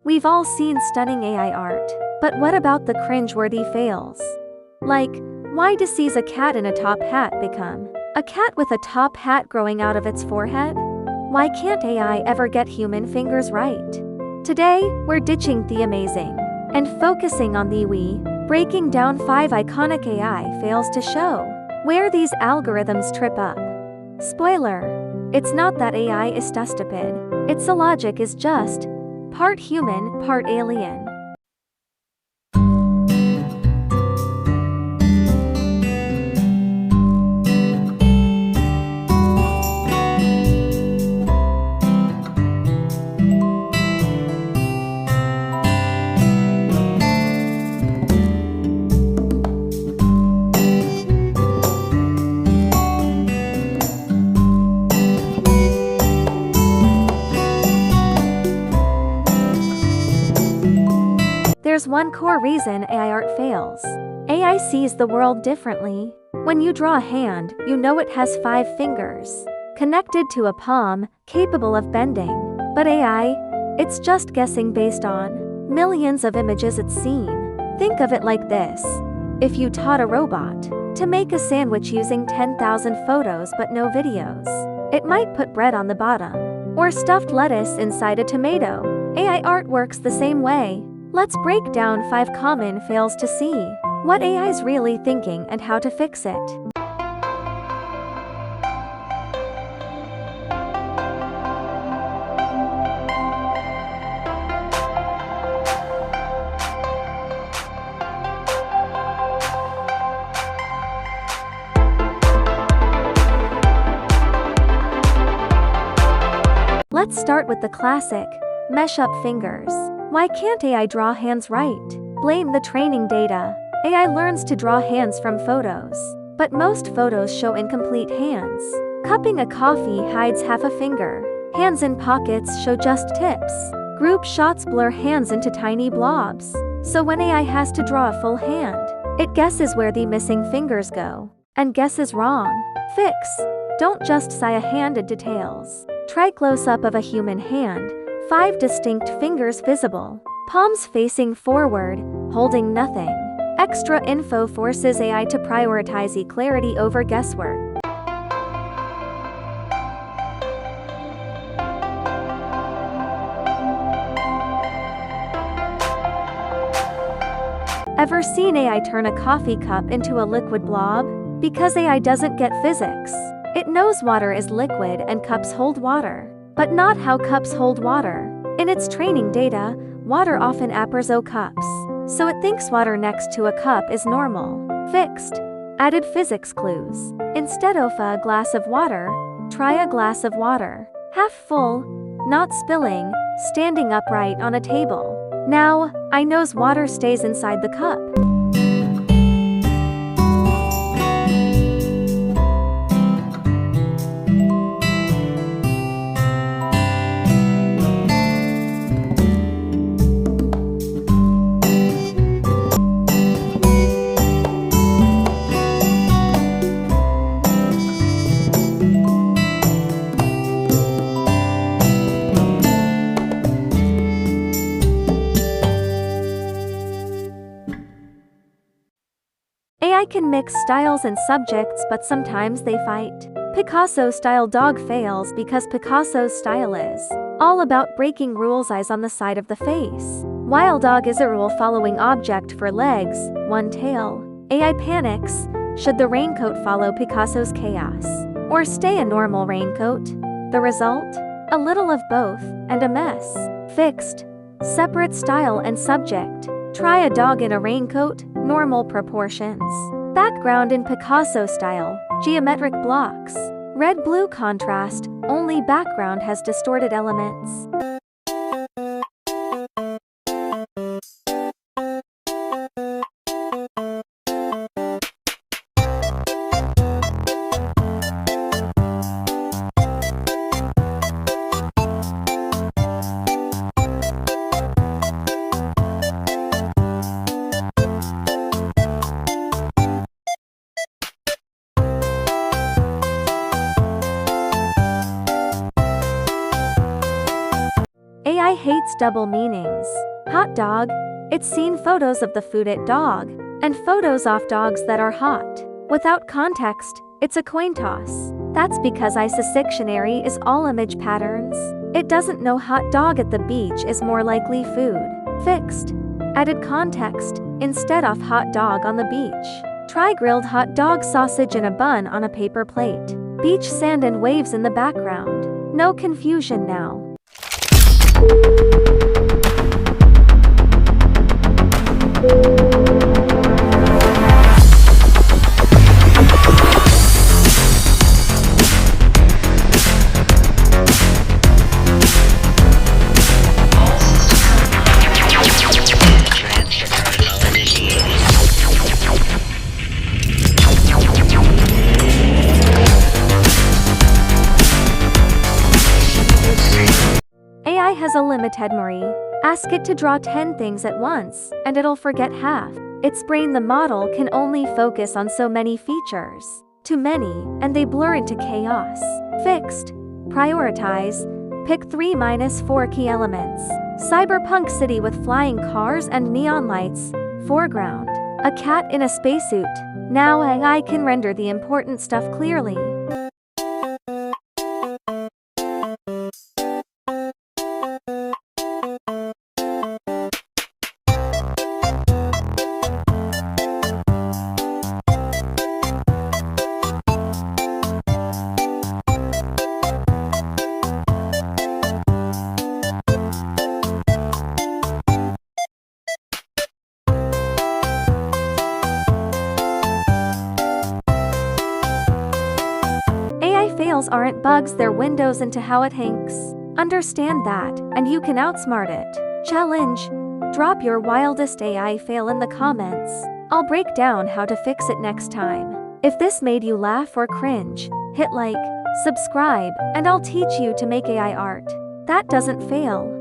We've all seen stunning AI art. But what about the cringe-worthy fails? Like, why does a cat in a top hat become a cat with a top hat growing out of its forehead? Why can't AI ever get human fingers right? Today, we're ditching the amazing and focusing on the we, breaking down 5 iconic AI fails to show where these algorithms trip up. Spoiler: it's not that AI is stupid. Its logic is just part human, part alien. There's one core reason AI art fails. AI sees the world differently. When you draw a hand, you know it has 5 fingers, connected to a palm, capable of bending. But AI, it's just guessing based on millions of images it's seen. Think of it like this. If you taught a robot to make a sandwich using 10,000 photos but no videos, it might put bread on the bottom, or stuffed lettuce inside a tomato. AI art works the same way. Let's break down 5 common fails to see what AI's really thinking and how to fix it. Let's start with the classic mesh up fingers. Why can't AI draw hands right? Blame the training data. AI learns to draw hands from photos, but most photos show incomplete hands. Cupping a coffee hides half a finger. Hands in pockets show just tips. Group shots blur hands into tiny blobs. So when AI has to draw a full hand, it guesses where the missing fingers go, and guesses wrong. Fix: don't just see a hand in details. Try close-up of a human hand. 5 distinct fingers visible. Palms facing forward, holding nothing. Extra info forces AI to prioritize clarity over guesswork. Ever seen AI turn a coffee cup into a liquid blob? Because AI doesn't get physics. It knows water is liquid and cups hold water, but not how cups hold water. In its training data, water often appears O cups, so it thinks water next to a cup is normal. Fixed: added physics clues. Instead of a glass of water, try a glass of water. Half full, not spilling, standing upright on a table. Now, I knows water stays inside the cup. AI can mix styles and subjects, but sometimes they fight. Picasso-style dog fails because Picasso's style is all about breaking rules. Eyes on the side of the face. While dog is a rule-following object for legs, one tail. AI panics. Should the raincoat follow Picasso's chaos, or stay a normal raincoat? The result? A little of both, and a mess. Fixed: separate style and subject. Try a dog in a raincoat, normal proportions. Background in Picasso style, geometric blocks. Red-blue contrast, only background has distorted elements. double meanings. Hot dog. It's seen photos of the food it dog, and photos off dogs that are hot. Without context, it's a coin toss. That's because Dictionary is all image patterns. It doesn't know hot dog at the beach is more likely food. Fixed. Added context, instead of hot dog on the beach. Try grilled hot dog sausage in a bun on a paper plate. Beach sand and waves in the background. No confusion now. AI has a limited memory. Ask it to draw 10 things at once, and it'll forget half. Its brain, the model, can only focus on so many features. Too many, and they blur into chaos. Fixed. Prioritize. Pick 3-4 key elements. Cyberpunk city with flying cars and neon lights. Foreground. A cat in a spacesuit. Now AI can render the important stuff clearly. AI fails aren't bugs, they're windows into how it thinks. Understand that, and you can outsmart it. Challenge. Drop your wildest AI fail in the comments. I'll break down how to fix it next time. If this made you laugh or cringe, hit like, subscribe, and I'll teach you to make AI art that doesn't fail.